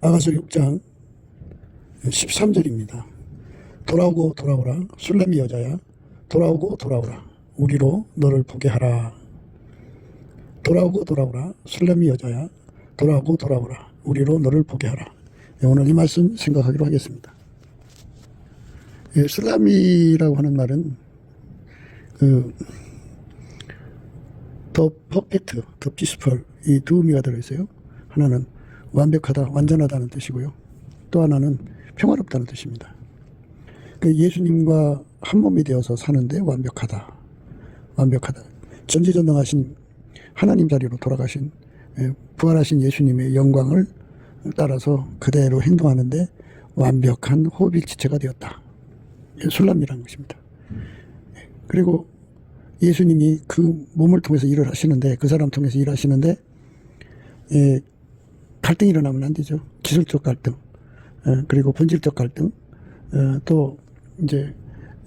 아가서 6장 13절입니다. 돌아오고 돌아오라 술래미 여자야, 돌아오고 돌아오라 우리로 너를 보게 하라. 돌아오고 돌아오라 술래미 여자야, 돌아오고 돌아오라 우리로 너를 보게 하라. 오늘 이 말씀 생각하기로 하겠습니다. 술래미라고 하는 말은 더 퍼펙트, 더 피스풀, 이 두 의미가 들어있어요. 하나는 완벽하다, 완전하다는 뜻이고요. 또 하나는 평화롭다는 뜻입니다. 예수님과 한 몸이 되어서 사는데 완벽하다. 전지전능하신 하나님 자리로 돌아가신 부활하신 예수님의 영광을 따라서 그대로 행동하는데 완벽한 호흡일지체가 되었다. 술람이라는 것입니다. 그리고 예수님이 그 몸을 통해서 일을 하시는데, 그 사람 통해서 일하시는데 갈등이 일어나면 안 되죠. 기술적 갈등, 그리고 본질적 갈등, 또 이제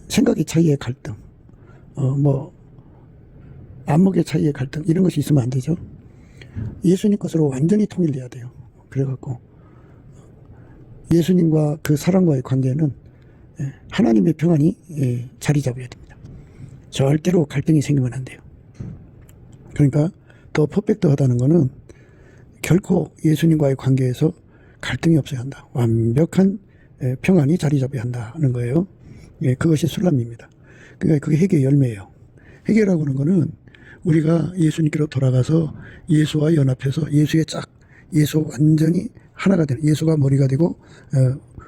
생각의 차이의 갈등, 안목의 차이의 갈등, 이런 것이 있으면 안 되죠. 예수님 것으로 완전히 통일돼야 돼요. 그래갖고 예수님과 그 사람과의 관계는 하나님의 평안이 자리 잡아야 됩니다. 절대로 갈등이 생기면 안 돼요. 그러니까 더 퍼펙트하다는 것은 결코 예수님과의 관계에서 갈등이 없어야 한다. 완벽한 평안이 자리 잡아야 한다는 거예요. 그것이 술람입니다. 그러니까 그게 회개의 열매예요. 회개라고 하는 것은 우리가 예수님께로 돌아가서 예수와 연합해서 예수 완전히 하나가 되는, 예수가 머리가 되고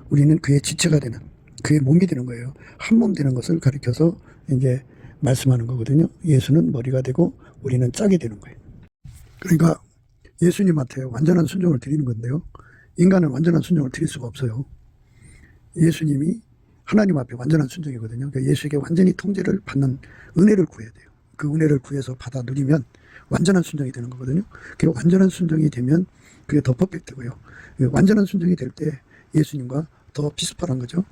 우리는 그의 지체가 되는, 그의 몸이 되는 거예요. 한 몸 되는 것을 가리켜서 이제 말씀하는 거거든요. 예수는 머리가 되고 우리는 짝이 되는 거예요. 그러니까 예수님한테 완전한 순종을 드리는 건데요. 인간은 완전한 순종을 드릴 수가 없어요. 예수님이 하나님 앞에 완전한 순종이거든요. 그러니까 예수에게 완전히 통제를 받는 은혜를 구해야 돼요. 그 은혜를 구해서 받아 누리면 완전한 순종이 되는 거거든요. 그리고 완전한 순종이 되면 그게 더 퍼펙트고요. 완전한 순종이 될 때 예수님과 더 비슷한 거죠.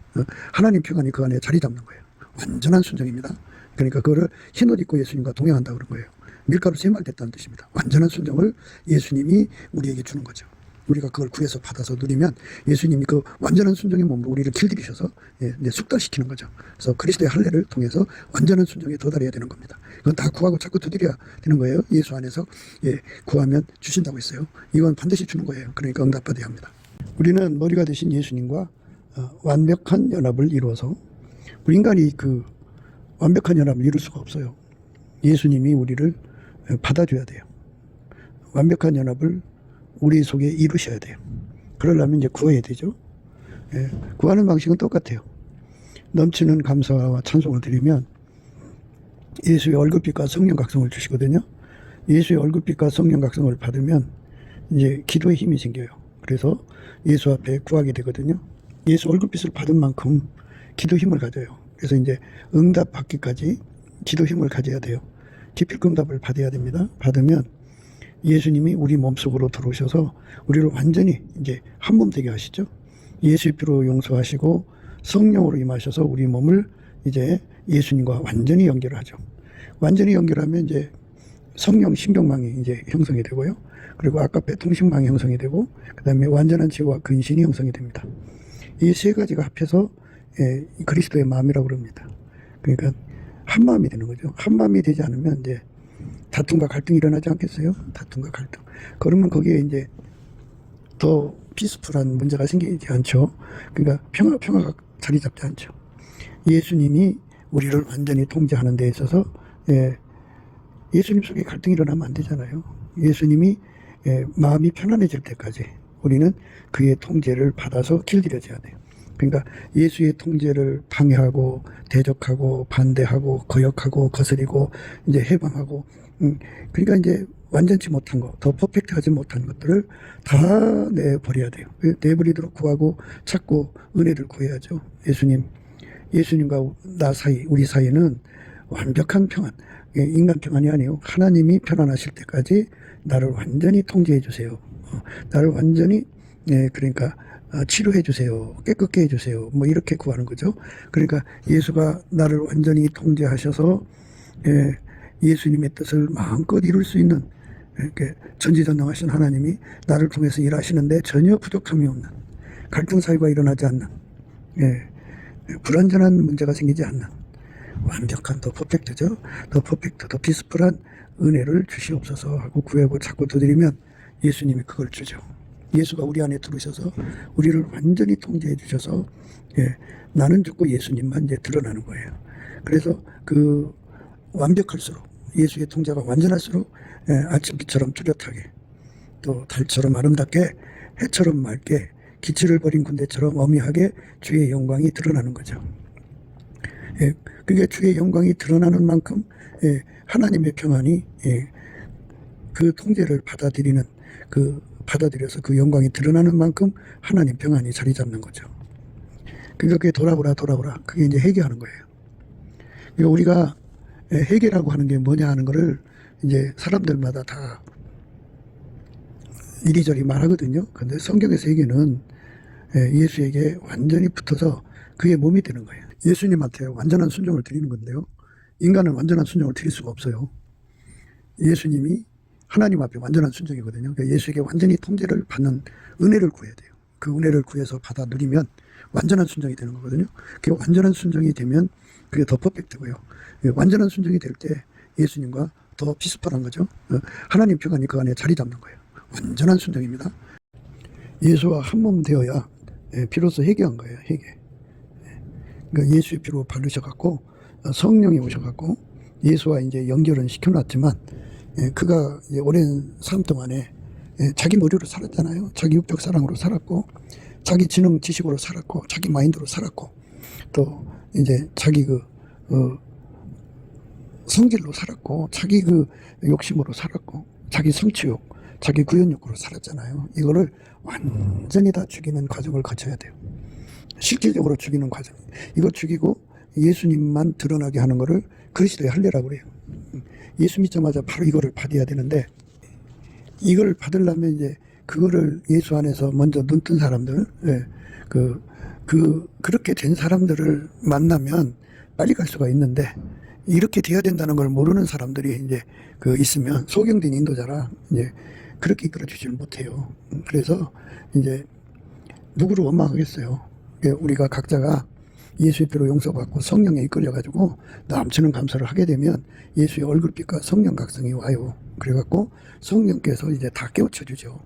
하나님 평안이 그 안에 자리 잡는 거예요. 완전한 순종입니다. 그러니까 그거를 흰옷 입고 예수님과 동행한다 그런 거예요. 밀가루 세말됐다는 뜻입니다. 완전한 순종을 예수님이 우리에게 주는 거죠. 우리가 그걸 구해서 받아서 누리면 예수님이 그 완전한 순종의 몸으로 우리를 길들이셔서 숙달시키는 거죠. 그래서 그리스도의 할례를 통해서 완전한 순종에 도달해야 되는 겁니다. 그건 다 구하고 자꾸 두드려야 되는 거예요. 예수 안에서 구하면 주신다고 했어요. 이건 반드시 주는 거예요. 그러니까 응답받아야 합니다. 우리는 머리가 되신 예수님과 완벽한 연합을 이루어서, 우리 인간이 그 완벽한 연합을 이룰 수가 없어요. 예수님이 우리를 받아줘야 돼요. 완벽한 연합을 우리 속에 이루셔야 돼요. 그러려면 이제 구해야 되죠. 구하는 방식은 똑같아요. 넘치는 감사와 찬송을 드리면 예수의 얼굴빛과 성령 각성을 주시거든요. 예수의 얼굴빛과 성령 각성을 받으면 이제 기도에 힘이 생겨요. 그래서 예수 앞에 구하게 되거든요. 예수 얼굴빛을 받은 만큼 기도 힘을 가져요. 그래서 이제 응답 받기까지 기도 힘을 가져야 돼요. 기필 응답을 받아야 됩니다. 받으면 예수님이 우리 몸속으로 들어오셔서 우리를 완전히 이제 한 몸 되게 하시죠. 예수의 피로 용서하시고 성령으로 임하셔서 우리 몸을 이제 예수님과 완전히 연결을 하죠. 완전히 연결하면 이제 성령 신경망이 이제 형성이 되고요. 그리고 아까페 통신망이 형성이 되고, 그 다음에 완전한 지혜와 근신이 형성이 됩니다. 이 세 가지가 합해서 그리스도의 마음이라고 그럽니다. 그러니까 한 마음이 되는 거죠. 한 마음이 되지 않으면 이제 다툼과 갈등이 일어나지 않겠어요? 다툼과 갈등. 그러면 거기에 이제 더 피스풀한 문제가 생기지 않죠. 그러니까 평화가 자리 잡지 않죠. 예수님이 우리를 완전히 통제하는 데 있어서 예수님 속에 갈등이 일어나면 안 되잖아요. 예수님이 마음이 편안해질 때까지 우리는 그의 통제를 받아서 길들여져야 돼요. 그러니까 예수의 통제를 방해하고 대적하고 반대하고 거역하고 거스리고 이제 해방하고, 그러니까 이제 완전치 못한 거, 더 퍼펙트하지 못한 것들을 다 내버려야 돼요. 내버리도록 구하고 찾고 은혜를 구해야죠. 예수님과 나 사이, 우리 사이는 완벽한 평안, 인간 평안이 아니에요. 하나님이 편안하실 때까지 나를 완전히 통제해 주세요. 나를 완전히 그러니까 치료해 주세요. 깨끗게 해 주세요. 뭐 이렇게 구하는 거죠. 그러니까 예수가 나를 완전히 통제하셔서 예수님의 뜻을 마음껏 이룰 수 있는 이렇게 전지전능하신 하나님이 나를 통해서 일하시는데 전혀 부족함이 없는, 갈등 사유가 일어나지 않는, 예, 불완전한 문제가 생기지 않는 완벽한 더 퍼펙트죠. 더 퍼펙트, 더 피스풀한 은혜를 주시옵소서 하고 구하고 자꾸 두드리면 예수님이 그걸 주죠. 예수가 우리 안에 들어오셔서 우리를 완전히 통제해 주셔서, 예, 나는 죽고 예수님만 이제 드러나는 거예요. 그래서 그 완벽할수록, 예수의 통제가 완전할수록, 예, 아침빛처럼 뚜렷하게, 또 달처럼 아름답게, 해처럼 맑게, 기치를 버린 군대처럼 어미하게 주의 영광이 드러나는 거죠. 예, 그게 주의 영광이 드러나는 만큼, 예, 하나님의 평안이, 예, 그 통제를 받아들여서 그 영광이 드러나는 만큼 하나님 평안이 자리 잡는 거죠. 그러니까 그게 돌아보라. 그게 이제 회개하는 거예요. 그러니까 우리가 회개라고 하는 게 뭐냐 하는 거를 이제 사람들마다 다 이리저리 말하거든요. 근데 성경에서 회개는 예수에게 완전히 붙어서 그의 몸이 되는 거예요. 예수님한테 완전한 순종을 드리는 건데요. 인간은 완전한 순종을 드릴 수가 없어요. 예수님이 하나님 앞에 완전한 순종이거든요. 그러니까 예수에게 완전히 통제를 받는 은혜를 구해야 돼요. 그 은혜를 구해서 받아 누리면 완전한 순종이 되는 거거든요. 그 완전한 순종이 되면 그게 더 퍼펙트고요. 완전한 순종이 될 때 예수님과 더 비슷한 거죠. 하나님 평안이 그 안에 자리 잡는 거예요. 완전한 순종입니다. 예수와 한 몸 되어야 비로소 회개한 거예요. 회개. 그러니까 예수의 피로 바르셔갖고 성령이 오셔갖고 예수와 이제 연결은 시켜놨지만, 그가 오랜 삶 동안에 자기 머리로 살았잖아요. 자기 육적 사랑으로 살았고, 자기 지능 지식으로 살았고, 자기 마인드로 살았고, 또 이제 자기 성질로 살았고, 자기 욕심으로 살았고, 자기 성취욕, 자기 구현욕으로 살았잖아요. 이거를 완전히 다 죽이는 과정을 거쳐야 돼요. 실질적으로 죽이는 과정. 이거 죽이고 예수님만 드러나게 하는 거를 그리스도의 할례라고 그래요. 예수 믿자마자 바로 이거를 받아야 되는데, 이걸 받으려면 이제 그거를 예수 안에서 먼저 눈 뜬 사람들, 그렇게 된 사람들을 만나면 빨리 갈 수가 있는데, 이렇게 돼야 된다는 걸 모르는 사람들이 이제 있으면 소경된 인도자라 이제 그렇게 이끌어주지를 못해요. 그래서 이제 누구를 원망하겠어요. 우리가 각자가 예수의 피로 용서받고 성령에 이끌려가지고 넘치는 감사를 하게 되면 예수의 얼굴빛과 성령 각성이 와요. 그래갖고 성령께서 이제 다 깨우쳐주죠.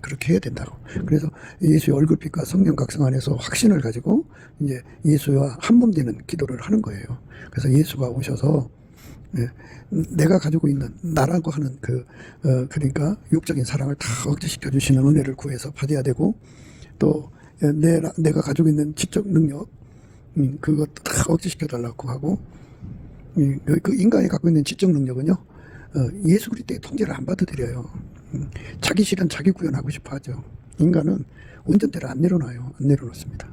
그렇게 해야 된다고. 그래서 예수의 얼굴빛과 성령 각성 안에서 확신을 가지고 이제 예수와 한 몸 되는 기도를 하는 거예요. 그래서 예수가 오셔서 내가 가지고 있는 나라고 하는 그러니까 육적인 사랑을 다 억제시켜 주시는 은혜를 구해서 받아야 되고, 또 내가 가지고 있는 지적 능력, 그것도 다 억제시켜 달라고 하고, 그 인간이 갖고 있는 지적 능력은요, 예수 그리스도의 통제를 안 받아들여요. 자기 실현 자기 구현하고 싶어 하죠. 인간은 운전대를 안 내려놔요. 안 내려놓습니다.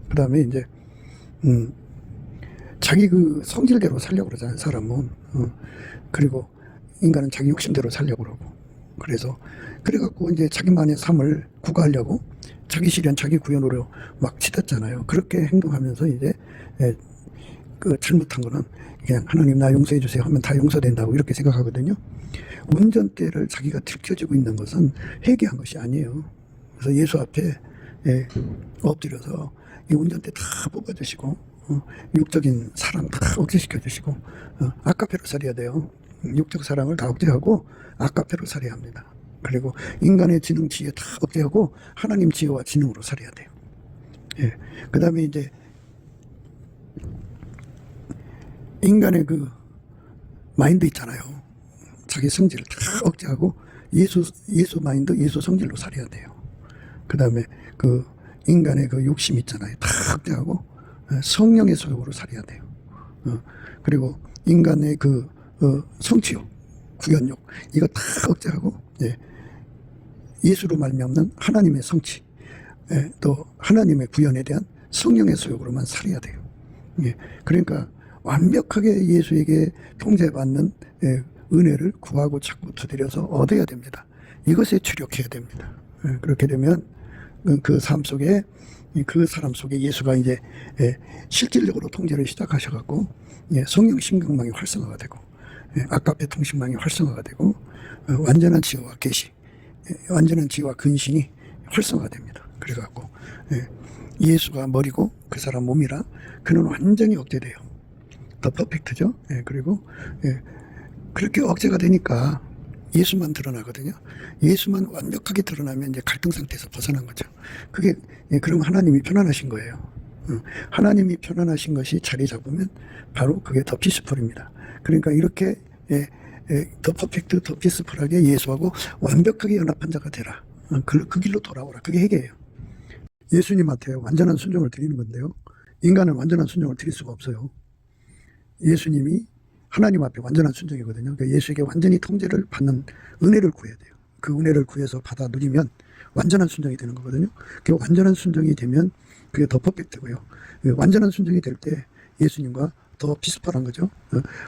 그 다음에 이제 자기 성질대로 살려고 그러잖아요, 사람은. 그리고 인간은 자기 욕심대로 살려고 그러고. 그래갖고 이제 자기만의 삶을 구가하려고 자기 실현, 자기 구현으로 막 치닫잖아요. 그렇게 행동하면서 이제, 잘못한 거는 그냥 하나님 나 용서해 주세요 하면 다 용서된다고 이렇게 생각하거든요. 운전대를 자기가 들켜주고 있는 것은 회개한 것이 아니에요. 그래서 예수 앞에 엎드려서 이 운전대 다 뽑아주시고, 육적인 사랑 다 억제시켜 주시고, 아까페로 살아야 돼요. 육적 사랑을 다 억제하고 아까페로 살아야 합니다. 그리고 인간의 지능 지혜 다 억제하고 하나님 지혜와 지능으로 살아야 돼요. 그 다음에 이제 인간의 마인드 있잖아요. 자기 성질을 다 억제하고 예수 마인드, 예수 성질로 살아야 돼요. 그 다음에 인간의 욕심 있잖아요. 다 억제하고 성령의 소욕으로 살아야 돼요. 그리고 인간의 성취욕, 구현욕, 이거 다 억제하고, 예수로 말미암는 하나님의 성취, 또 하나님의 구현에 대한 성령의 소욕으로만 살아야 돼요. 그러니까 완벽하게 예수에게 통제받는 은혜를 구하고 찾고 두드려서 얻어야 됩니다. 이것에 주력해야 됩니다. 그렇게 되면 그 삶 속에, 그 사람 속에 예수가 이제 실질적으로 통제를 시작하셔갖고 성령 신경망이 활성화가 되고, 아까페 통신망이 활성화가 되고, 완전한 지혜와 계시, 완전한 지혜와 근신이 활성화됩니다. 그래갖고 예수가 머리고 그 사람 몸이라 그는 완전히 억제돼요. 더 퍼펙트죠. 그리고 그렇게 억제가 되니까 예수만 드러나거든요. 예수만 완벽하게 드러나면 이제 갈등 상태에서 벗어난 거죠. 그게 그럼 하나님이 편안하신 거예요. 하나님이 편안하신 것이 자리 잡으면 바로 그게 더 피스풀입니다. 그러니까 이렇게 더 퍼펙트, 더 피스풀하게 예수하고 완벽하게 연합한 자가 되라. 그 길로 돌아오라. 그게 핵이에요. 예수님한테 완전한 순종을 드리는 건데요. 인간은 완전한 순종을 드릴 수가 없어요. 예수님이 하나님 앞에 완전한 순종이거든요. 그러니까 예수에게 완전히 통제를 받는 은혜를 구해야 돼요. 그 은혜를 구해서 받아 누리면 완전한 순종이 되는 거거든요. 그 완전한 순종이 되면 그게 더 퍼펙트고요. 완전한 순종이 될 때 예수님과 더 비슷한 거죠.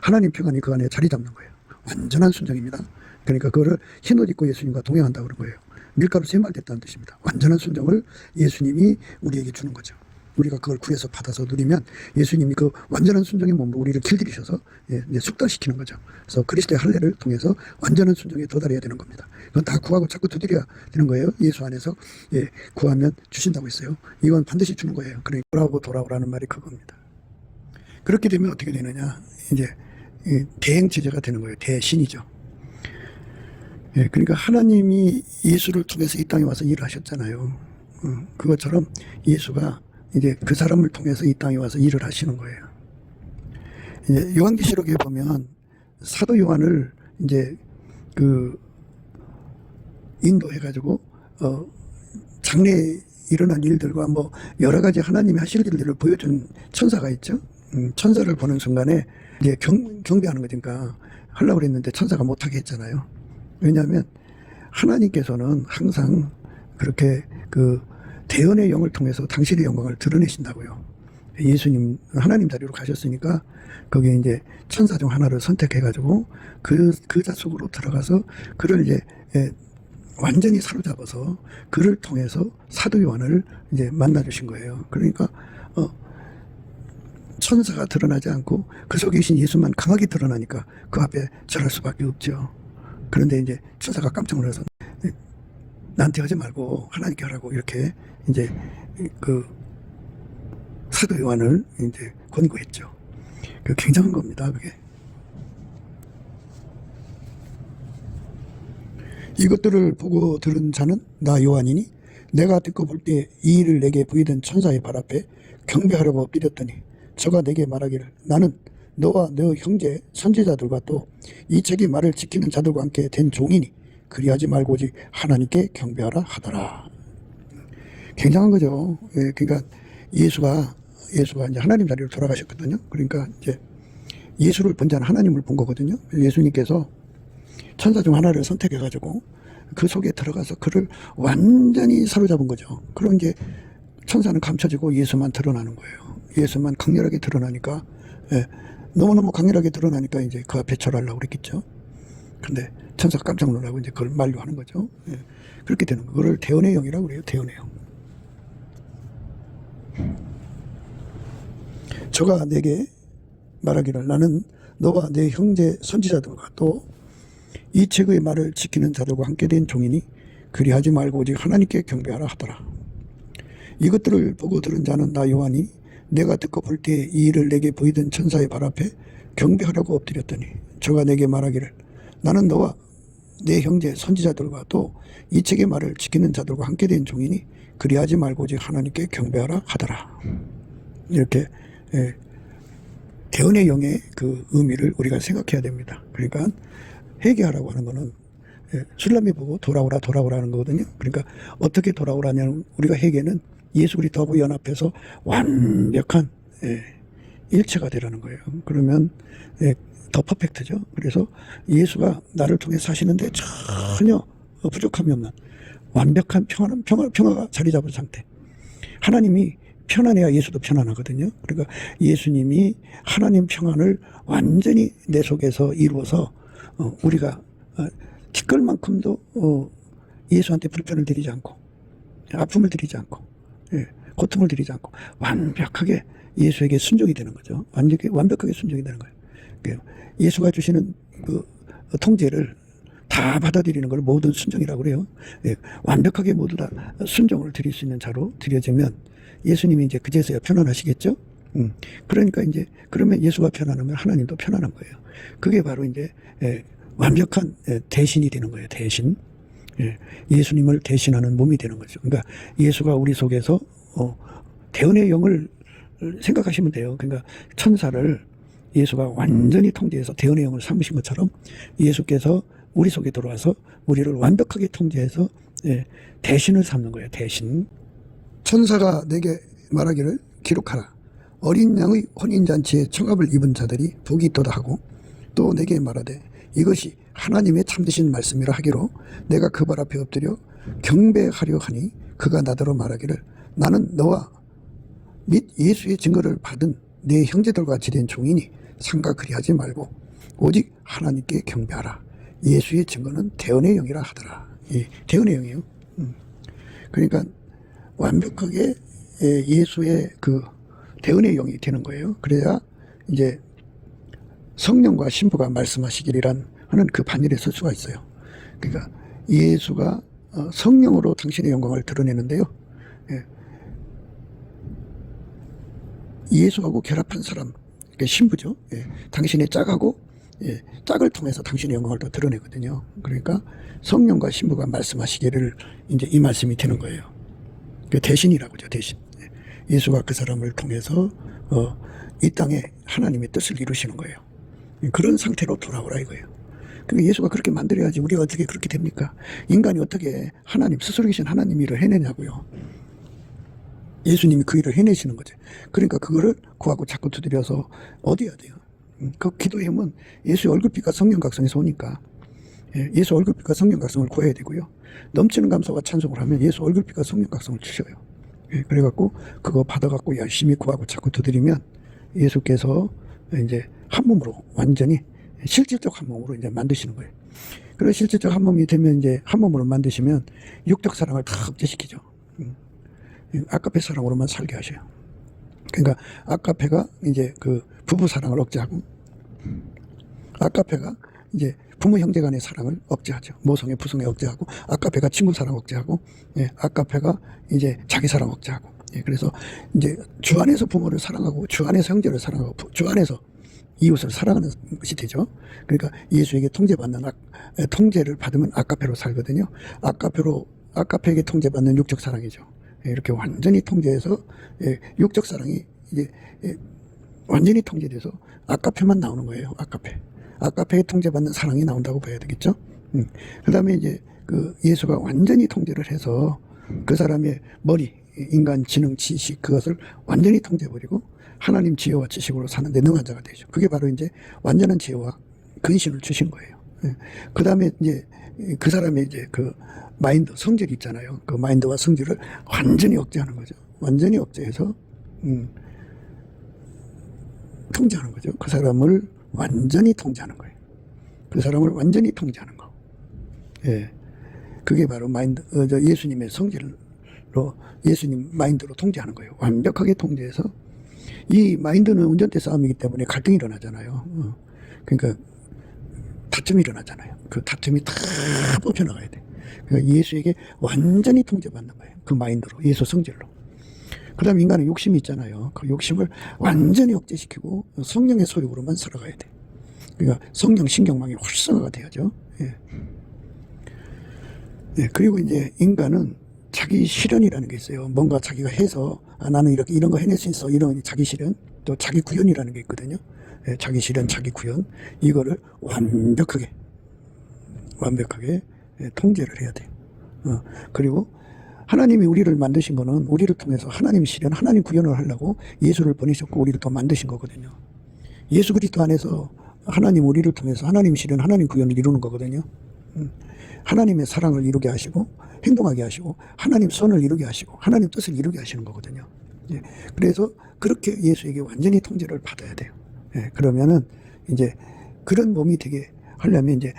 하나님 평안이 그 안에 자리 잡는 거예요. 완전한 순종입니다. 그러니까 그거를 흰옷 입고 예수님과 동행한다고 그런 거예요. 밀가루 세말됐다는 뜻입니다. 완전한 순종을 예수님이 우리에게 주는 거죠. 우리가 그걸 구해서 받아서 누리면 예수님이 그 완전한 순종의 몸으로 우리를 길들이셔서 숙달시키는 거죠. 그래서 그리스도의 할례를 통해서 완전한 순종에 도달해야 되는 겁니다. 그건 다 구하고 자꾸 두드려야 되는 거예요. 예수 안에서 구하면 주신다고 했어요. 이건 반드시 주는 거예요. 그러니까 돌아오고 돌아오라는 말이 그겁니다. 그렇게 되면 어떻게 되느냐, 이제 대행체제가 되는 거예요. 대신이죠. 그러니까 하나님이 예수를 통해서 이 땅에 와서 일을 하셨잖아요. 그것처럼 예수가 이제 그 사람을 통해서 이 땅에 와서 일을 하시는 거예요. 이제 요한계시록에 보면 사도 요한을 이제 그 인도해가지고 장래에 일어난 일들과 뭐 여러 가지 하나님이 하실 일들을 보여준 천사가 있죠. 천사를 보는 순간에 이제 경배하는 거니까 하려고 그랬는데 천사가 못하게 했잖아요. 왜냐하면 하나님께서는 항상 그렇게 그 대언의 영을 통해서 당신의 영광을 드러내신다고요. 예수님 하나님 자리로 가셨으니까 거기에 이제 천사 중 하나를 선택해가지고 그 자 속으로 들어가서 그를 이제 완전히 사로잡아서 그를 통해서 사도 요한을 이제 만나주신 거예요. 그러니까 천사가 드러나지 않고 그 속에 계신 예수만 강하게 드러나니까 그 앞에 절할 수밖에 없죠. 그런데 이제 천사가 깜짝 놀라서 나한테 하지 말고 하나님께 하라고 이렇게 이제 그 사도 요한을 이제 권고했죠. 그 굉장한 겁니다. 그게. 이것들을 보고 들은 자는 나 요한이니 내가 듣고 볼 때 이 일을 내게 보이던 천사의 발 앞에 경배하려고 엎드렸더니 저가 내게 말하기를 나는 너와 너 형제 선지자들과 또 이 책의 말을 지키는 자들과 함께 된 종이니 그리하지 말고 오직 하나님께 경배하라 하더라. 굉장한 거죠. 그러니까 예수가 이제 하나님 자리로 돌아가셨거든요. 그러니까 이제 예수를 본 자는 하나님을 본 거거든요. 예수님께서 천사 중 하나를 선택해가지고 그 속에 들어가서 그를 완전히 사로잡은 거죠. 그런 게 천사는 감춰지고 예수만 드러나는 거예요. 예수만 강렬하게 드러나니까 너무너무 강렬하게 드러나니까 이제 그 앞에 절하려고 그랬겠죠. 근데 천사가 깜짝 놀라고 이제 그걸 만류하는 거죠. 그렇게 되는 거. 그걸 대언의 영이라고 그래요. 대언의 영. 저가 내게 말하기를 나는 너와 내 형제 선지자들과 또 이 책의 말을 지키는 자들과 함께 된 종이니 그리하지 말고 오직 하나님께 경배하라 하더라. 이것들을 보고 들은 자는 나 요한이 내가 듣고 볼 때 이 일을 내게 보이던 천사의 발 앞에 경배하라고 엎드렸더니 저가 내게 말하기를 나는 너와 내 형제 선지자들과 또 이 책의 말을 지키는 자들과 함께 된 종이니 그리하지 말고 오직 하나님께 경배하라 하더라. 이렇게 대언의 영의 그 의미를 우리가 생각해야 됩니다. 그러니까 회개하라고 하는 거는 술람이 보고 돌아오라는 거거든요. 그러니까 어떻게 돌아오라냐면 우리가 회개는 예수 그리스도하고 연합해서 완벽한 일체가 되라는 거예요. 그러면 더 퍼펙트죠. 그래서 예수가 나를 통해 사시는데 전혀 부족함이 없는 완벽한 평화가 자리 잡은 상태. 하나님이 편안해야 예수도 편안하거든요. 그러니까 예수님이 하나님 평안을 완전히 내 속에서 이루어서 우리가 티끌만큼도 예수한테 불편을 드리지 않고 아픔을 드리지 않고 고통을 드리지 않고 완벽하게 예수에게 순종이 되는 거죠. 완벽하게 순종이 되는 거예요. 예수가 주시는 그 통제를 다 받아들이는 걸 모든 순종이라고 그래요. 예, 완벽하게 모두 다 순종을 드릴 수 있는 자로 드려지면 예수님이 이제 그제서야 편안하시겠죠? 그러니까 이제 그러면 예수가 편안하면 하나님도 편안한 거예요. 그게 바로 이제 완벽한 대신이 되는 거예요. 대신. 예수님을 대신하는 몸이 되는 거죠. 그러니까 예수가 우리 속에서 대언의 영을 생각하시면 돼요. 그러니까 천사를 예수가 완전히 통제해서 대언의 영을 삼으신 것처럼 예수께서 우리 속에 들어와서 우리를 완벽하게 통제해서 대신을 삼는 거예요. 대신. 천사가 내게 말하기를 기록하라. 어린 양의 혼인잔치에 청합을 입은 자들이 복이 있도다 하고 또 내게 말하되 이것이 하나님의 참되신 말씀이라 하기로 내가 그 발 앞에 엎드려 경배하려 하니 그가 나더러 말하기를 나는 너와 및 예수의 증거를 받은 내 형제들과 같이 된 종이니 상가 그리하지 말고 오직 하나님께 경배하라. 예수의 증거는 대언의 영이라 하더라. 예, 대언의 영이에요. 그러니까 완벽하게 예수의 그 대언의 영이 되는 거예요. 그래야 이제 성령과 신부가 말씀하시기란 하는 그 반열에 설 수가 있어요. 그러니까 예수가 성령으로 당신의 영광을 드러내는데요. 예수하고 결합한 사람, 그러니까 신부죠. 당신의 짝하고 짝을 통해서 당신의 영광을 더 드러내거든요. 그러니까 성령과 신부가 말씀하시기를 이제 이 말씀이 되는 거예요. 그 대신이라고 하죠. 대신. 예수가 그 사람을 통해서 이 땅에 하나님의 뜻을 이루시는 거예요. 그런 상태로 돌아오라 이거예요. 그러니까 예수가 그렇게 만들어야지 우리가 어떻게 그렇게 됩니까? 인간이 어떻게 하나님, 스스로 계신 하나님 일을 해내냐고요. 예수님이 그 일을 해내시는 거죠. 그러니까 그거를 구하고 자꾸 두드려서 얻어야 돼요. 그 기도의 힘은 예수의 얼굴빛과 성령 각성에서 오니까 예수 얼굴빛과 성령 각성을 구해야 되고요. 넘치는 감사와 찬송을 하면 예수 얼굴빛과 성령 각성을 주셔요. 그래갖고 그거 받아갖고 열심히 구하고 자꾸 두드리면 예수께서 이제 한 몸으로 완전히 실질적 한 몸으로 이제 만드시는 거예요. 그리고 실질적 한 몸이 되면 이제 한 몸으로 만드시면 육적 사랑을 다 억제시키죠. 아까페 사랑으로만 살게 하셔요. 그러니까 아까페가 이제 그 부부 사랑을 억제하고 아까페가 이제 부모 형제 간의 사랑을 억제하죠. 모성애 부성애 억제하고 아까페가 친구 사랑 억제하고 아까페가 이제 자기 사랑 억제하고 그래서 이제 주 안에서 부모를 사랑하고 주 안에서 형제를 사랑하고 주 안에서 이웃을 사랑하는 것이 되죠. 그러니까 예수에게 통제를 받으면 아까페로 살거든요. 아까페에게 통제받는 육적 사랑이죠. 이렇게 완전히 통제해서 육적 사랑이 이제 완전히 통제돼서 아까페만 나오는 거예요. 아까페에 통제받는 사랑이 나온다고 봐야 되겠죠. 그 다음에 이제 그 예수가 완전히 통제를 해서 그 사람의 머리, 인간 지능, 지식 그것을 완전히 통제해버리고 하나님 지혜와 지식으로 사는데 능한 자가 되죠. 그게 바로 이제 완전한 지혜와 근신을 주신 거예요. 그 다음에 이제 그 사람의 이제 그 마인드, 성질이 있잖아요. 그 마인드와 성질을 완전히 억제하는 거죠. 완전히 억제해서 통제하는 거죠. 그 사람을 완전히 통제하는 거예요. 그 사람을 완전히 통제하는 거. 그게 바로 마인드, 예수님의 성질로, 예수님 마인드로 통제하는 거예요. 완벽하게 통제해서. 이 마인드는 운전대 싸움이기 때문에 갈등이 일어나잖아요. 그러니까 다툼이 일어나잖아요. 그 다툼이 다 뽑혀나가야 돼. 그러니까 예수에게 완전히 통제받는 거예요. 그 마인드로, 예수 성질로. 그 다음 인간은 욕심이 있잖아요. 그 욕심을 완전히 억제시키고 성령의 소욕으로만 살아가야 돼. 그러니까 성령 신경망이 활성화가 돼야죠. 그리고 이제 인간은 자기 실현이라는 게 있어요. 뭔가 자기가 해서 나는 이렇게 이런 거 해낼 수 있어. 이런 자기 실현, 또 자기 구현이라는 게 있거든요. 자기 실현, 자기 구현. 이거를 완벽하게 통제를 해야 돼요. 그리고 하나님이 우리를 만드신 거는 우리를 통해서 하나님 실현, 하나님 구현을 하려고 예수를 보내셨고 우리를 또 만드신 거거든요. 예수 그리스도 안에서 하나님 우리를 통해서 하나님 실현, 하나님 구현을 이루는 거거든요. 하나님의 사랑을 이루게 하시고 행동하게 하시고 하나님 선을 이루게 하시고 하나님 뜻을 이루게 하시는 거거든요. 그래서 그렇게 예수에게 완전히 통제를 받아야 돼요. 그러면은 이제 그런 몸이 되게 하려면 이제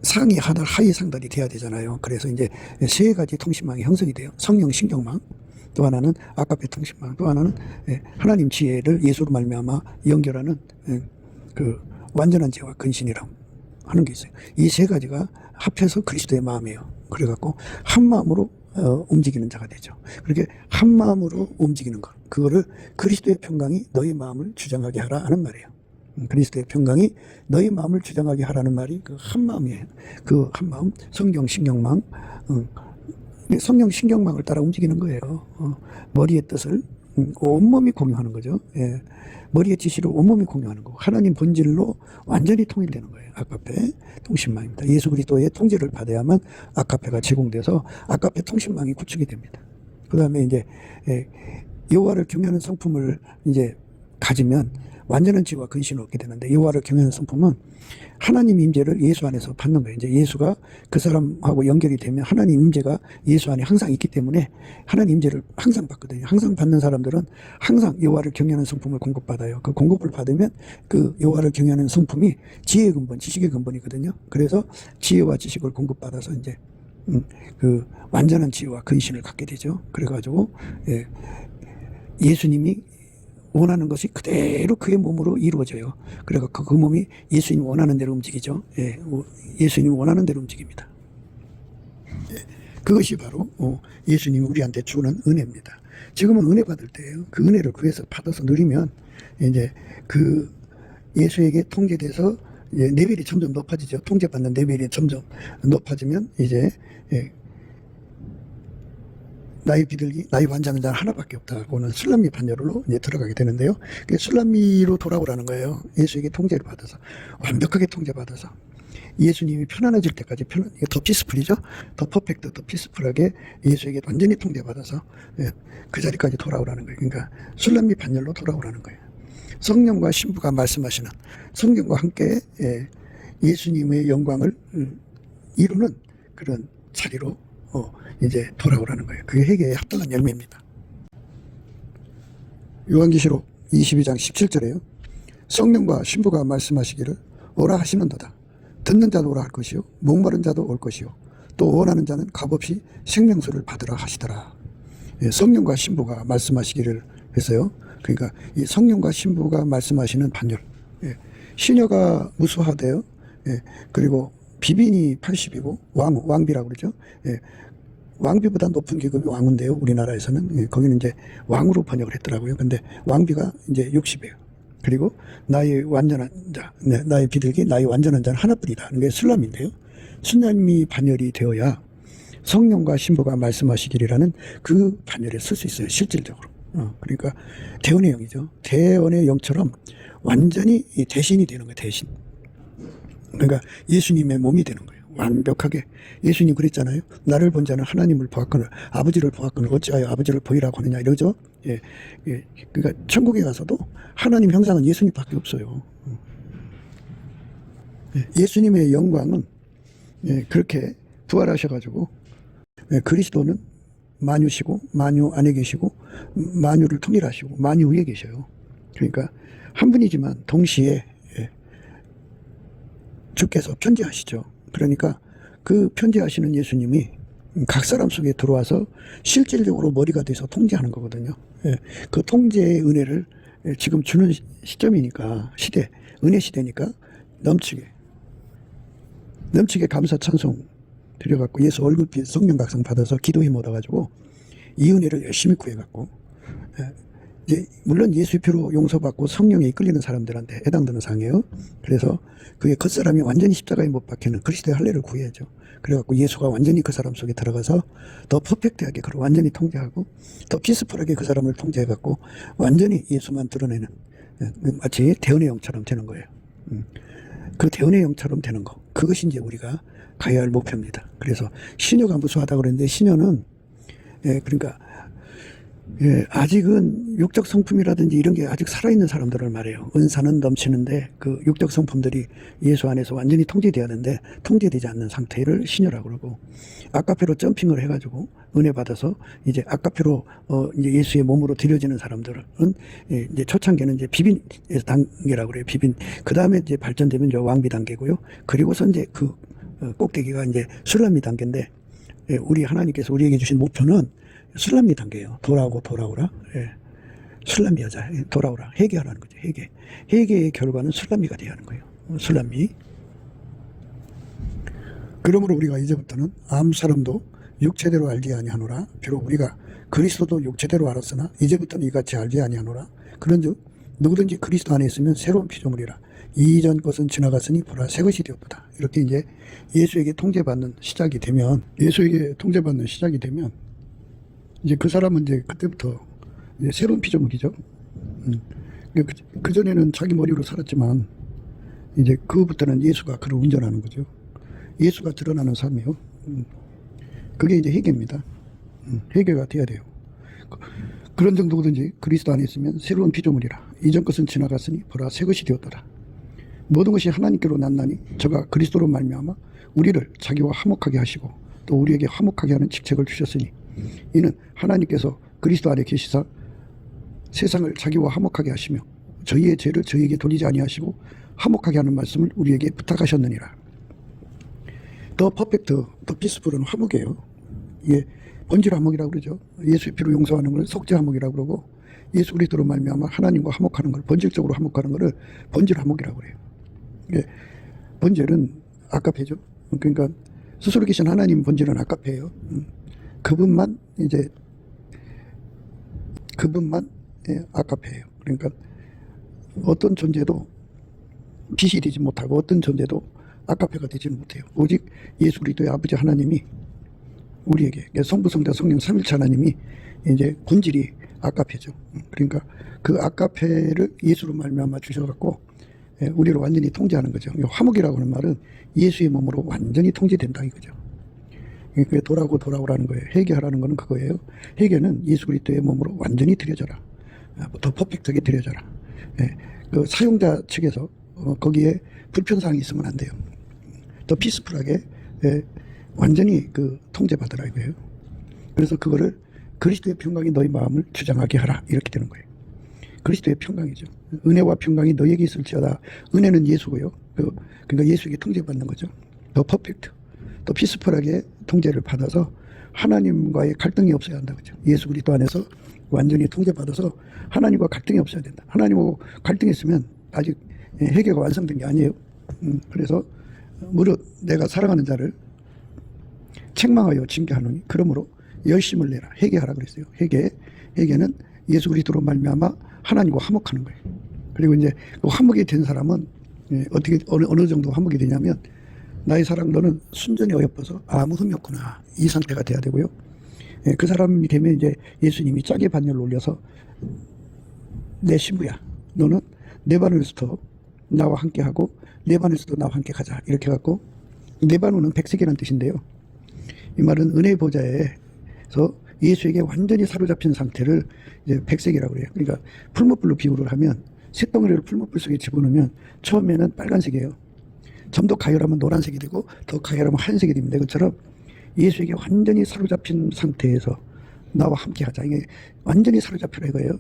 상이 하달, 하위 상달이 돼야 되잖아요. 그래서 이제 세 가지 통신망이 형성이 돼요. 성령 신경망, 또 하나는 아까페 통신망, 또 하나는 하나님 지혜를 예수로 말미암아 연결하는 그 완전한 지혜와 근신이라고 하는 게 있어요. 이 세 가지가 합해서 그리스도의 마음이에요. 그래갖고 한 마음으로 움직이는 자가 되죠. 그렇게 한 마음으로 움직이는 것, 그거를 그리스도의 평강이 너희 마음을 주장하게 하라 하는 말이에요. 그리스도의 평강이 너희 마음을 주장하게 하라는 말이 그 한 마음이에요. 그 한 마음, 성경 신경망, 성령 신경망을 따라 움직이는 거예요. 머리의 뜻을 온몸이 공유하는 거죠. 예. 머리의 지시를 온몸이 공유하는 거고 하나님 본질로 완전히 통일되는 거예요. 아카페 통신망입니다. 예수 그리스도의 통제를 받아야만 아카페가 제공돼서 아카페 통신망이 구축이 됩니다. 그 다음에 이제 여호와를 경외하는 성품을 이제 가지면 완전한 지혜와 근신을 얻게 되는데, 여호와를 경외하는 성품은 하나님 임재를 예수 안에서 받는 거예요. 이제 예수가 그 사람하고 연결이 되면 하나님 임재가 예수 안에 항상 있기 때문에 하나님 임재를 항상 받거든요. 항상 받는 사람들은 항상 여호와를 경외하는 성품을 공급받아요. 그 공급을 받으면 그 여호와를 경외하는 성품이 지혜의 근본, 지식의 근본이거든요. 그래서 지혜와 지식을 공급받아서 이제 그 완전한 지혜와 근신을 갖게 되죠. 그래가지고 예수님이 원하는 것이 그대로 그의 몸으로 이루어져요. 그래서 그 몸이 예수님 원하는 대로 움직이죠. 예수님 원하는 대로 움직입니다. 그것이 바로 예수님이 우리한테 주는 은혜입니다. 지금은 은혜 받을 때예요. 그 은혜를 구해서 받아서 누리면 이제 그 예수에게 통제돼서 이제 레벨이 점점 높아지죠. 통제받는 레벨이 점점 높아지면 이제 나의 비둘기, 나의 완전한 자는 하나밖에 없다고는 술람미 반열로 이제 들어가게 되는데요. 술람미로 돌아오라는 거예요. 예수에게 통제를 받아서, 완벽하게 통제받아서. 예수님이 편안해질 때까지 더 피스풀이죠. 더 퍼펙트, 더 피스풀하게 예수에게 완전히 통제받아서 그 자리까지 돌아오라는 거예요. 그러니까 술람미 반열로 돌아오라는 거예요. 성령과 신부가 말씀하시는, 성령과 함께 예수님의 영광을 이루는 그런 자리로 이제 돌아오라는 거예요. 그게 회개에 합당한 열매입니다. 요한계시록 22장 17절에요. 성령과 신부가 말씀하시기를 오라 하시는도다. 듣는 자도 오라 할 것이요, 목마른 자도 올 것이요, 또 원하는 자는 값없이 생명수를 받으라 하시더라. 성령과 신부가 말씀하시기를 했어요. 그러니까 이 성령과 신부가 말씀하시는 반열. 시녀가 무수하대요. 그리고 비빈이 80이고 왕비라고 그러죠. 왕비보다 높은 계급이 왕인데요. 우리나라에서는 거기는 이제 왕으로 번역을 했더라고요. 근데 왕비가 이제 60이에요. 그리고 나의 완전한 자, 나의 비둘기, 나의 완전한 자는 하나뿐이다. 이게 술람인데요. 술람이 반열이 되어야 성령과 신부가 말씀하시기라는 그 반열에 쓸 수 있어요. 실질적으로. 그러니까 대언의 영이죠. 대언의 영처럼 완전히 대신이 되는 거예요. 대신. 그러니까 예수님의 몸이 되는 거예요. 완벽하게. 예수님 그랬잖아요. 나를 본 자는 하나님을 보았거늘 아버지를 보았거늘 어찌하여 아버지를 보이라고 하느냐 이러죠. 그러니까 천국에 가서도 하나님 형상은 예수님밖에 없어요. 예수님의 영광은 그렇게 부활하셔가지고 그리스도는 만유시고 만유 안에 계시고 만유를 통일하시고 만유 위에 계셔요. 그러니까 한 분이지만 동시에 주께서 편지하시죠. 그러니까 그 편지하시는 예수님이 각 사람 속에 들어와서 실질적으로 머리가 돼서 통제하는 거거든요. 그 통제의 은혜를 지금 주는 시점이니까, 은혜 시대니까 넘치게 감사 찬송 드려갖고 예수 얼굴빛 성령 각성 받아서 기도 힘 얻어가지고 이 은혜를 열심히 구해갖고 이제 물론 예수의 피로 용서받고 성령에 이끌리는 사람들한테 해당되는 상이에요. 그래서 그의 겉사람이 완전히 십자가에 못 박히는 그리스도의 할례를 구해야죠. 그래갖고 예수가 완전히 그 사람 속에 들어가서 더 퍼펙트하게 그를 완전히 통제하고 더 피스풀하게 그 사람을 통제해갖고 완전히 예수만 드러내는 마치 대언의 영처럼 되는 거예요. 그 대언의 영처럼 되는 거, 그것이 이제 우리가 가야 할 목표입니다. 그래서 시녀가 무수하다고 그랬는데 시녀는 그러니까 아직은 육적 성품이라든지 이런 게 아직 살아있는 사람들을 말해요. 은사는 넘치는데 그 육적 성품들이 예수 안에서 완전히 통제돼야 하는데 통제되지 않는 상태를 시녀라고 그러고, 아카페로 점핑을 해가지고 은혜 받아서 이제 아카페로 이제 예수의 몸으로 들여지는 사람들은 이제 초창기는 이제 비빈 단계라고 그래요. 비빈. 그 다음에 이제 발전되면 이제 왕비 단계고요. 그리고서 이제 그 꼭대기가 이제 술람미 단계인데, 우리 하나님께서 우리에게 주신 목표는 술람미 단계예요. 돌아오라. 술람미 여자, 돌아오라. 회개하라는 거죠. 회개의 결과는 술람미가 되어야 하는 거예요. 술람미. 그러므로 우리가 이제부터는 아무 사람도 육체대로 알지 아니하노라. 비록 우리가 그리스도도 육체대로 알았으나 이제부터는 이같이 알지 아니하노라. 그런즉 누구든지 그리스도 안에 있으면 새로운 피조물이라. 이전 것은 지나갔으니 보라 새 것이 되었도다. 이렇게 이제 예수에게 통제받는 시작이 되면 이제 그 사람은 이제 그때부터 이제 새로운 피조물이죠. 그 전에는 자기 머리로 살았지만 이제 그부터는 예수가 그를 운전하는 거죠. 예수가 드러나는 삶이요. 그게 이제 회개입니다. 회개가 돼야 돼요. 그런 정도든지 그리스도 안에 있으면 새로운 피조물이라. 이전 것은 지나갔으니 보라 새 것이 되었더라. 모든 것이 하나님께로 났나니 저가 그리스도로 말미암아 우리를 자기와 화목하게 하시고 또 우리에게 화목하게 하는 직책을 주셨으니 이는 하나님께서 그리스도 안에 계시사 세상을 자기와 화목하게 하시며 저희의 죄를 저희에게 돌리지 아니하시고 화목하게 하는 말씀을 우리에게 부탁하셨느니라. 더 퍼펙트, 더 피스풀은 화목이에요. 예, 번질 화목이라고 그러죠. 예수의 피로 용서하는 걸 속죄 화목이라고 그러고 예수 그리스도로 말미암아 하나님과 화목하는 걸 본질적으로 화목하는 것을 번질 화목이라고 그래요. 예, 번질은 아까페죠. 그러니까 스스로 계신 하나님 본질은 아까페예요. 그분만 아까페예요. 그러니까 어떤 존재도 빛이 되지 못하고 어떤 존재도 아까페가 되지는 못해요. 오직 예수 그리스도의 아버지 하나님이 우리에게 성부 성자 성령 삼일체 하나님이 이제 본질이 아까페죠. 그러니까 그 아까페를 예수로 말미암아 주셔갖고 우리를 완전히 통제하는 거죠. 화목이라고 하는 말은 예수의 몸으로 완전히 통제된다 이거죠. 그게 돌아오라는 거예요. 회개하라는 거는 그거예요. 회개는 예수 그리스도의 몸으로 완전히 들여져라. 더 퍼펙트하게 들여져라. 그 사용자 측에서 거기에 불편사항이 있으면 안 돼요. 더 피스풀하게 완전히 그 통제받으라 이거예요. 그래서 그거를 그리스도의 평강이 너희 마음을 주장하게 하라 이렇게 되는 거예요. 그리스도의 평강이죠. 은혜와 평강이 너희에게 있을지어다. 은혜는 예수고요. 그러니까 예수에게 통제받는 거죠. 더 퍼펙트, 더 피스풀하게 통제를 받아서 하나님과의 갈등이 없어야 한다 그죠. 예수 그리스도 안에서 완전히 통제받아서 하나님과 갈등이 없어야 된다. 하나님하고 갈등했으면 아직 회개가 완성된 게 아니에요. 그래서 무릇 내가 사랑하는 자를 책망하여 징계하노니 그러므로 열심을 내라. 회개하라 그랬어요. 회개는 예수 그리스도로 말미암아 하나님과 화목하는 거예요. 그리고 이제 그 화목이 된 사람은 어떻게 어느 정도 화목이 되냐면 나의 사랑 너는 순전히 어여뻐서 아무 흠이 없구나 이 상태가 돼야 되고요. 그 사람이 되면 이제 예수님이 짜게 반열을 올려서 내 신부야 너는 네바논에서도 나와 함께 하고 네바논에서도 나와 함께 가자 이렇게 해갖고 네바논은 백색이라는 뜻인데요. 이 말은 은혜의 보좌에서 예수에게 완전히 사로잡힌 상태를 이제 백색이라고 해요. 그러니까 풀무불로 비유를 하면 쇳덩어리를 풀무불 속에 집어넣으면 처음에는 빨간색이에요. 좀 더 가열하면 노란색이 되고 더 가열하면 하얀색이 됩니다. 그것처럼 예수에게 완전히 사로잡힌 상태에서 나와 함께 하자. 이게 완전히 사로잡히라 이거예요.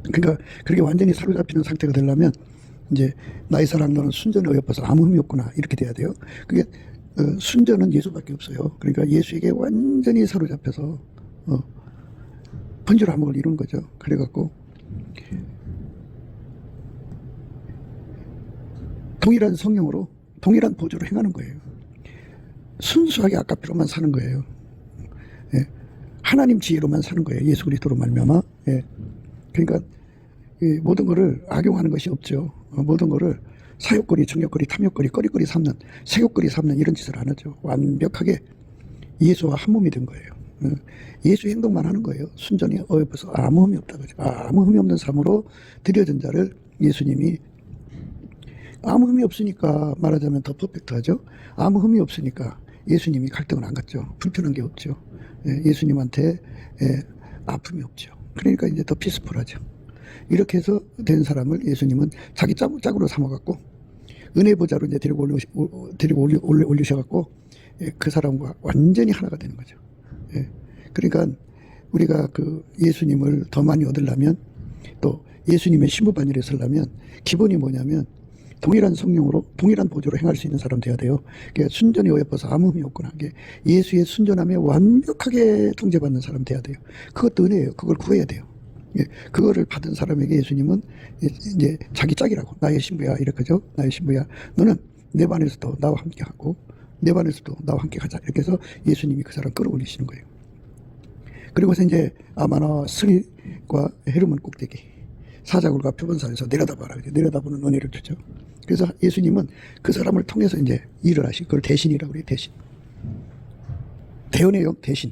그러니까 그렇게 완전히 사로잡히는 상태가 되려면 이제 나의 사랑 너는 순전히 어여뻐서 아무 흠이 없구나 이렇게 돼야 돼요. 그게 순전은 예수밖에 없어요. 그러니까 예수에게 완전히 사로잡혀서 번질 화목을 이루는 거죠. 그래갖고 동일한 성령으로 동일한 보조로 행하는 거예요. 순수하게 아까피로만 사는 거예요. 예. 하나님 지혜로만 사는 거예요. 예수 그리스도로 말미암아. 예. 그러니까 모든 거를 악용하는 것이 없죠. 모든 거를 사욕거리, 정욕거리, 탐욕거리, 거리거리 삼는, 색욕거리 삼는 이런 짓을 안 하죠. 완벽하게 예수와 한 몸이 된 거예요. 예수 행동만 하는 거예요. 순전히 어여뻐서 아무 흠이 없다 그죠. 아무 흠이 없는 삶으로 드려진 자를 예수님이 아무 흠이 없으니까 말하자면 더 퍼펙트하죠. 아무 흠이 없으니까 예수님이 갈등을 안 갖죠. 불편한 게 없죠. 예수님한테 아픔이 없죠. 그러니까 이제 더 피스풀하죠. 이렇게 해서 된 사람을 예수님은 자기 짝으로 삼아갖고 은혜 보좌로 이제 데리고 올리셔갖고 그 사람과 완전히 하나가 되는 거죠. 그러니까 우리가 그 예수님을 더 많이 얻으려면 또 예수님의 신부 반열에 서려면 기본이 뭐냐면 동일한 성령으로 동일한 보조로 행할 수 있는 사람 돼야 돼요. 그러니까 순전히 어여뻐서 아무 흠이 없구나. 예수의 순전함에 완벽하게 통제받는 사람 돼야 돼요. 그것도 은혜예요. 그걸 구해야 돼요. 그거를 받은 사람에게 예수님은 이제 자기 짝이라고 나의 신부야 이렇게죠. 나의 신부야. 너는 내 반에서도 나와 함께 하고 내 반에서도 나와 함께 가자. 이렇게 해서 예수님이 그 사람 끌어올리시는 거예요. 그리고서 이제 아마나 스릴과 헤르몬 꼭대기 사자굴과 표본산에서 내려다봐라. 내려다보는 은혜를 주죠. 그래서 예수님은 그 사람을 통해서 이제 일을 하시. 그걸 대신이라고 그래요. 대신. 대언의 영 대신.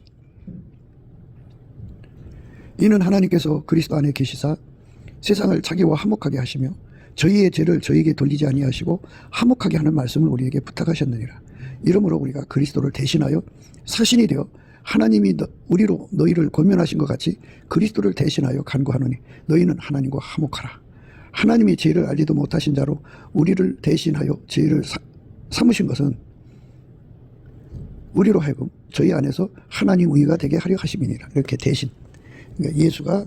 이는 하나님께서 그리스도 안에 계시사 세상을 자기와 화목하게 하시며 저희의 죄를 저희에게 돌리지 아니하시고 화목하게 하는 말씀을 우리에게 부탁하셨느니라. 이러므로 우리가 그리스도를 대신하여 사신이 되어 하나님이 우리로 너희를 권면하신 것 같이 그리스도를 대신하여 간구하노니 너희는 하나님과 화목하라. 하나님이 죄를 알지도 못하신 자로 우리를 대신하여 죄를 삼으신 것은 우리로 하여금 저희 안에서 하나님 의가 되게 하려 하심이니라. 이렇게 대신. 그러니까 예수가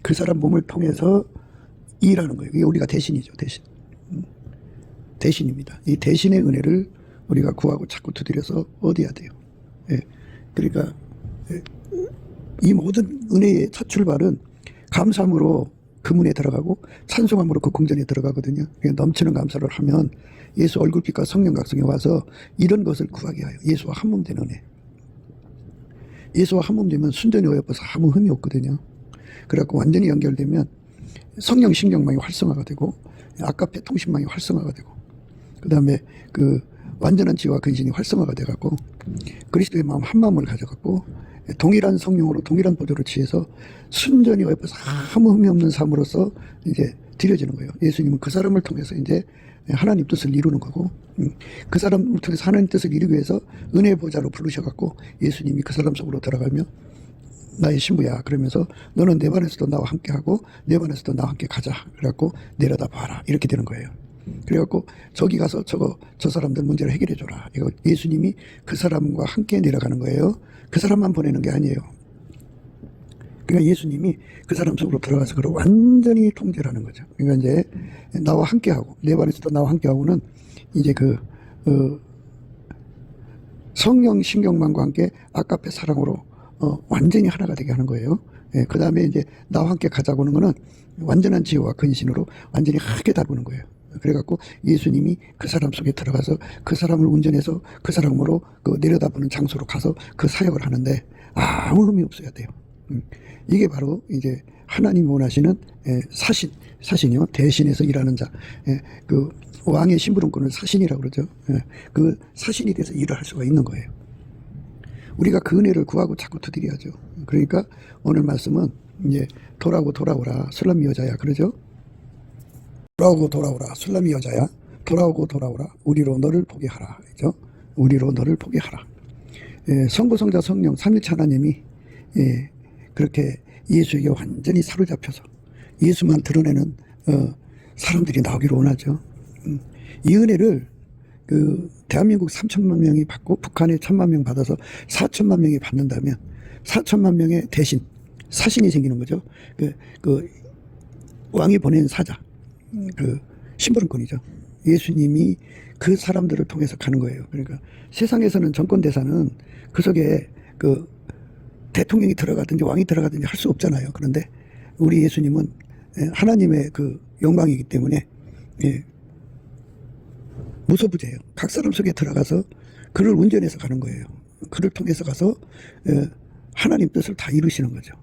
그 사람 몸을 통해서 일하는 거예요. 이게 우리가 대신이죠. 대신. 대신입니다. 이 대신의 은혜를 우리가 구하고 자꾸 두드려서 얻어야 돼요. 예. 그러니까 이 모든 은혜의 첫 출발은 감사함으로 그 문에 들어가고 찬송함으로 그 궁전에 들어가거든요. 넘치는 감사를 하면 예수 얼굴빛과 성령 각성에 와서 이런 것을 구하게 하여 예수와 한몸 된 은혜. 예수와 한몸 되면 순전히 어여뻐서 아무 흠이 없거든요. 그래갖고 완전히 연결되면 성령 신경망이 활성화가 되고 아까페 통신망이 활성화가 되고 그 다음에 그 완전한 지와 근신이 활성화가 돼갖고 그리스도의 마음 한 마음을 가져갖고 동일한 성령으로 동일한 보조를 취해서 순전히 어여뻐서 아무 흠이 없는 삶으로서 이제 드려지는 거예요. 예수님은 그 사람을 통해서 이제 하나님 뜻을 이루는 거고 그 사람을 통해서 하나님 뜻을 이루기 위해서 은혜 보좌로 부르셔갖고 예수님이 그 사람 속으로 들어가며 나의 신부야 그러면서 너는 내 반에서도 나와 함께하고 내 반에서도 나와 함께 가자 그래갖고 내려다 봐라 이렇게 되는 거예요. 그래갖고 저기 가서 저 사람들 문제를 해결해 줘라. 이거 예수님이 그 사람과 함께 내려가는 거예요. 그 사람만 보내는 게 아니에요. 그러니까 예수님이 그 사람 속으로 들어가서 그걸 완전히 통제를 하는 거죠. 그러니까 이제 나와 함께하고 내 반에서도 나와 함께하고는 이제 성령 신경망과 함께 아까페 사랑으로 완전히 하나가 되게 하는 거예요. 예, 그 다음에 이제 나와 함께 가자고 하는 거는 완전한 지혜와 근신으로 완전히 하게 다루는 거예요. 그래갖고 예수님이 그 사람 속에 들어가서 그 사람을 운전해서 그 사람으로 그 내려다보는 장소로 가서 그 사역을 하는데 아무 흠이 없어야 돼요. 이게 바로 이제 하나님이 원하시는 사신이요. 대신해서 일하는 자. 그 왕의 심부름꾼을 사신이라고 그러죠. 그 사신이 돼서 일을 할 수가 있는 거예요. 우리가 그 은혜를 구하고 자꾸 두드려야죠. 그러니까 오늘 말씀은 이제 돌아오라 술람미 여자야 그러죠. 돌아오라 술람미 여자야 돌아오라 우리로 너를 보게 하라 그죠. 우리로 너를 보게 하라. 성부 성자 성령 삼위일체 하나님이 그렇게 예수에게 완전히 사로잡혀서 예수만 드러내는 사람들이 나오기를 원하죠. 이 은혜를 그 대한민국 3천만 명이 받고 북한에 1,000만 명 받아서 4천만 명이 받는다면 4천만 명의 대신 사신이 생기는 거죠. 그 왕이 보낸 사자, 그 심부름꾼이죠. 예수님이 그 사람들을 통해서 가는 거예요. 그러니까 세상에서는 정권 대사는 그 속에 그 대통령이 들어가든지 왕이 들어가든지 할 수 없잖아요. 그런데 우리 예수님은 하나님의 그 영광이기 때문에 무소부재예요. 각 사람 속에 들어가서 그를 운전해서 가는 거예요. 그를 통해서 가서 하나님 뜻을 다 이루시는 거죠.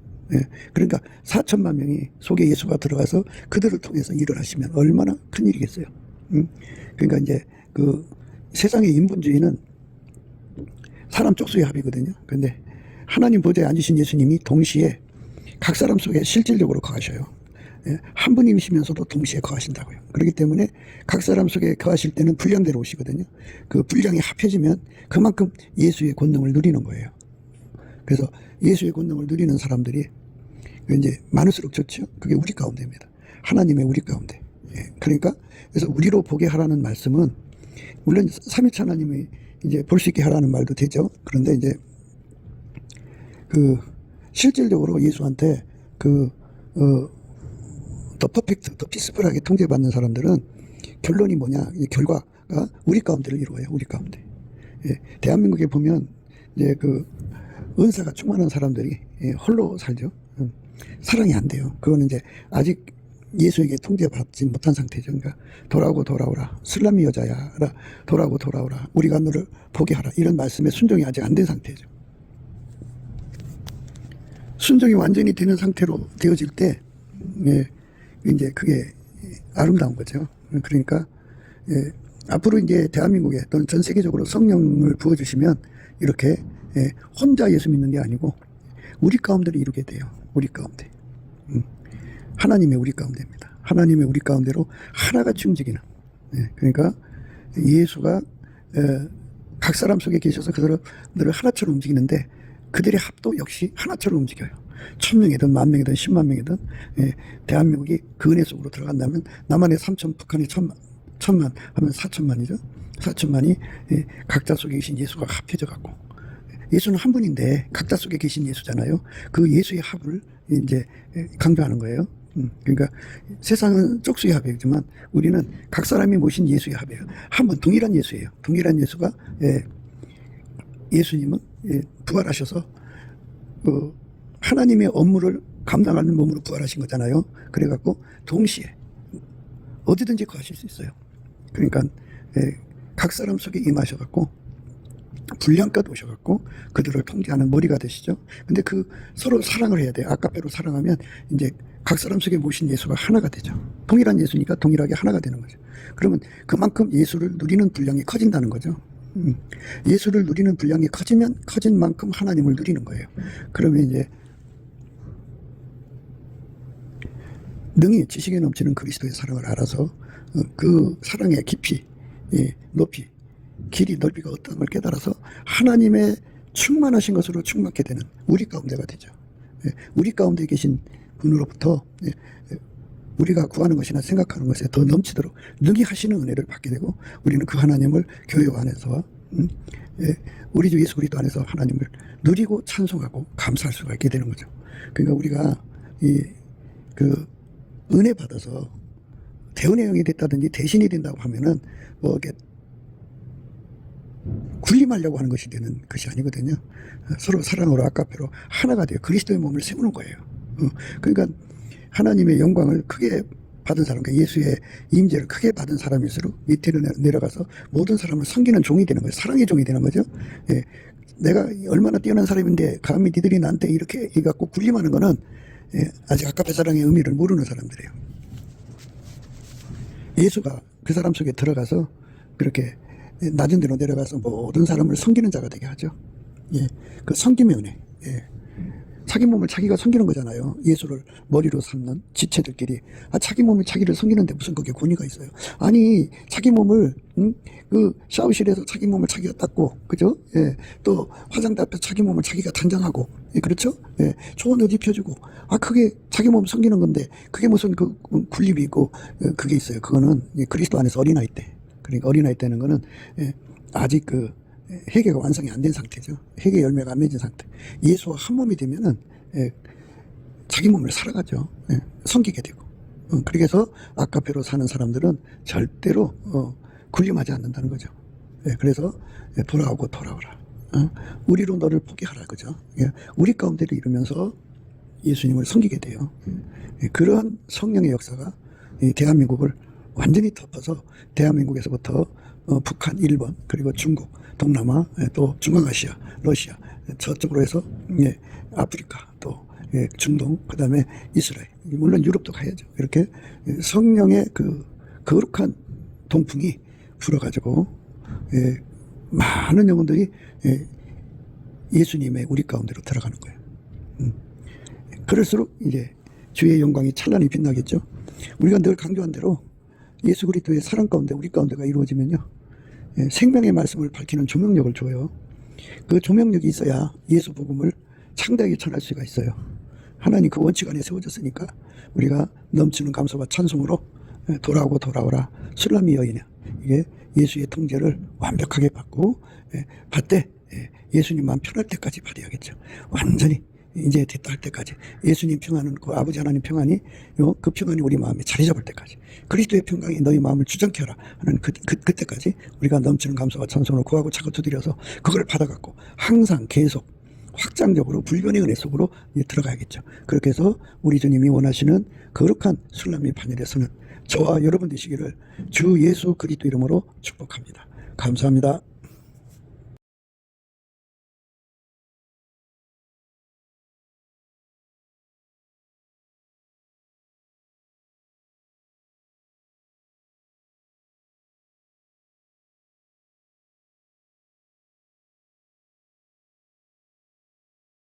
그러니까 4천만 명이 속에 예수가 들어가서 그들을 통해서 일을 하시면 얼마나 큰 일이겠어요. 그러니까 이제 그 세상의 인본주의는 사람 쪽수의 합이거든요. 그런데 하나님 보좌에 앉으신 예수님이 동시에 각 사람 속에 실질적으로 거하셔요. 한 분이시면서도 동시에 거하신다고요. 그렇기 때문에 각 사람 속에 거하실 때는 분량대로 오시거든요. 그 분량이 합해지면 그만큼 예수의 권능을 누리는 거예요. 그래서 예수의 권능을 누리는 사람들이 이제 많을수록 좋죠. 그게 우리 가운데입니다. 하나님의 우리 가운데. 그러니까 그래서 우리로 보게 하라는 말씀은 물론 삼위일체 하나님이 이제 볼 수 있게 하라는 말도 되죠. 그런데 이제 그 실질적으로 예수한테 더 퍼펙트, 더 피스풀하게 통제받는 사람들은 결론이 뭐냐? 이 결과가 우리 가운데를 이루어요. 우리 가운데. 대한민국에 보면 이제 그 은사가 충만한 사람들이 홀로 살죠. 사랑이 안 돼요. 그거는 이제 아직 예수에게 통제받지 못한 상태죠. 그러니까 돌아오고 돌아오라, 슬라미 여자야, 돌아오고 돌아오라, 우리가 너를 포기하라, 이런 말씀에 순종이 아직 안 된 상태죠. 순종이 완전히 되는 상태로 되어질 때, 예, 이제 그게 아름다운 거죠. 그러니까, 예, 앞으로 이제 대한민국에 또는 전 세계적으로 성령을 부어주시면 이렇게, 예, 혼자 예수 믿는 게 아니고 우리 가운데를 이루게 돼요. 우리 가운데. 하나님의 우리 가운데입니다. 하나님의 우리 가운데로 하나같이 움직이는. 예, 그러니까 예수가 각 사람 속에 계셔서 그들을 하나처럼 움직이는데 그들의 합도 역시 하나처럼 움직여요. 1000명이든 10,000명이든 10만 명이든, 예, 대한민국이 그 은혜 속으로 들어간다면 남한의 3천, 북한의 1,000만 하면 4천만이죠. 4천만이 예, 각자 속에 계신 예수가 합해져 갖고, 예수는 한 분인데 각자 속에 계신 예수잖아요. 그 예수의 합을 이제 강조하는 거예요. 그러니까 세상은 쪽수의 합이지만 우리는 각 사람이 모신 예수의 합이에요. 한 분 동일한 예수예요. 동일한 예수가, 예, 예수님은, 예, 부활하셔서 하나님의 업무를 감당하는 몸으로 부활하신 거잖아요. 그래갖고 동시에 어디든지 거하실 수 있어요. 그러니까, 예, 각 사람 속에 임하셔갖고 분량껏 오셔갖고 그들을 통제하는 머리가 되시죠. 근데 그 서로 사랑을 해야 돼요. 아까페로 사랑하면 이제 각 사람 속에 모신 예수가 하나가 되죠. 동일한 예수니까 동일하게 하나가 되는 거죠. 그러면 그만큼 예수를 누리는 분량이 커진다는 거죠. 예수를 누리는 분량이 커지면 커진 만큼 하나님을 누리는 거예요. 그러면 이제 능히 지식에 넘치는 그리스도의 사랑을 알아서 그 사랑의 깊이, 예, 높이, 길이, 넓이가 어떤 걸 깨달아서 하나님의 충만하신 것으로 충만케 되는 우리 가운데가 되죠. 예, 우리 가운데 계신 분으로부터, 예, 우리가 구하는 것이나 생각하는 것에 더 넘치도록 능히 하시는 은혜를 받게 되고 우리는 그 하나님을 교회 안에서, 예, 우리 주 예수 그리스도 안에서 하나님을 누리고 찬송하고 감사할 수가 있게 되는 거죠. 그러니까 우리가 그 은혜 받아서 대은혜 영이 됐다든지 대신이 된다고 하면은 뭐 이렇게 군림하려고 하는 것이 되는 것이 아니거든요. 서로 사랑으로 아까페로 하나가 돼요. 그리스도의 몸을 세우는 거예요. 그러니까 하나님의 영광을 크게 받은 사람, 그러니까 예수의 임재를 크게 받은 사람일수록 밑으로 내려가서 모든 사람을 섬기는 종이 되는 거예요. 사랑의 종이 되는 거죠. 예, 내가 얼마나 뛰어난 사람인데 감히 니들이 나한테 이렇게 해갖고 군림하는 거는, 예, 아직 아까페 사랑의 의미를 모르는 사람들이에요. 예수가 그 사람 속에 들어가서 그렇게 낮은 데로 내려가서 모든 사람을 섬기는 자가 되게 하죠. 예, 그 섬김의 은혜. 예. 자기 몸을 자기가 섬기는 거잖아요. 예수를 머리로 삼는 지체들끼리. 자기 몸을 자기를 섬기는데 무슨 그게 권위가 있어요. 아니, 자기 몸을, 그 샤워실에서 자기 몸을 자기가 닦고, 그죠? 예, 또 화장대 앞에서 자기 몸을 자기가 단장하고, 예, 그렇죠? 예, 좋은 옷 입혀주고, 그게 자기 몸 섬기는 건데, 그게 무슨 그 군림이 있고, 그게 있어요. 그거는 그리스도 안에서 어린아이 때. 그러니까 어린아이 때는 거는, 예, 아직 그 회개가 완성이 안 된 상태죠. 회개 열매가 안 맺은 상태. 예수와 한 몸이 되면은, 예, 자기 몸을 살아가죠. 예, 섬기게 되고. 그래서 아까페로 사는 사람들은 절대로 군림하지 않는다는 거죠. 예, 그래서 돌아오고 돌아오라. 우리로 너를 포기하라, 그죠? 예, 우리 가운데를 이루면서 예수님을 섬기게 돼요. 예, 그러한 성령의 역사가 이 대한민국을 완전히 덮어서 대한민국에서부터 북한, 일본, 그리고 중국, 동남아, 또 중앙아시아, 러시아, 저쪽으로 해서, 예, 아프리카, 또, 예, 중동, 그 다음에 이스라엘, 물론 유럽도 가야죠. 이렇게 성령의 그 거룩한 동풍이 불어가지고, 예, 많은 영혼들이, 예, 예수님의 우리 가운데로 들어가는 거예요. 그럴수록 이제 주의 영광이 찬란히 빛나겠죠. 우리가 늘 강조한 대로 예수 그리스도의 사랑 가운데 우리 가운데가 이루어지면요, 예, 생명의 말씀을 밝히는 조명력을 줘요. 그 조명력이 있어야 예수 복음을 창대하게 전할 수가 있어요. 하나님 그 원칙 안에 세워졌으니까 우리가 넘치는 감사와 찬송으로 돌아오고 돌아오라 술람이 여인이야. 이게 예수의 통제를 완벽하게 받고, 받되 예수님 마음 편할 때까지 받아야겠죠. 완전히 이제 됐다 할 때까지 예수님 평안은 그 아버지 하나님 평안이 그 평안이 우리 마음에 자리 잡을 때까지 그리스도의 평강이 너희 마음을 주장케 하라 하는 그때까지 우리가 넘치는 감사와 찬송으로 구하고 차고 두드려서 그걸 받아갖고 항상 계속 확장적으로 불변의 은혜 속으로 들어가야겠죠. 그렇게 해서 우리 주님이 원하시는 거룩한 술람의 반열에서는 저와 여러분 되시기를 주 예수 그리스도 이름으로 축복합니다. 감사합니다.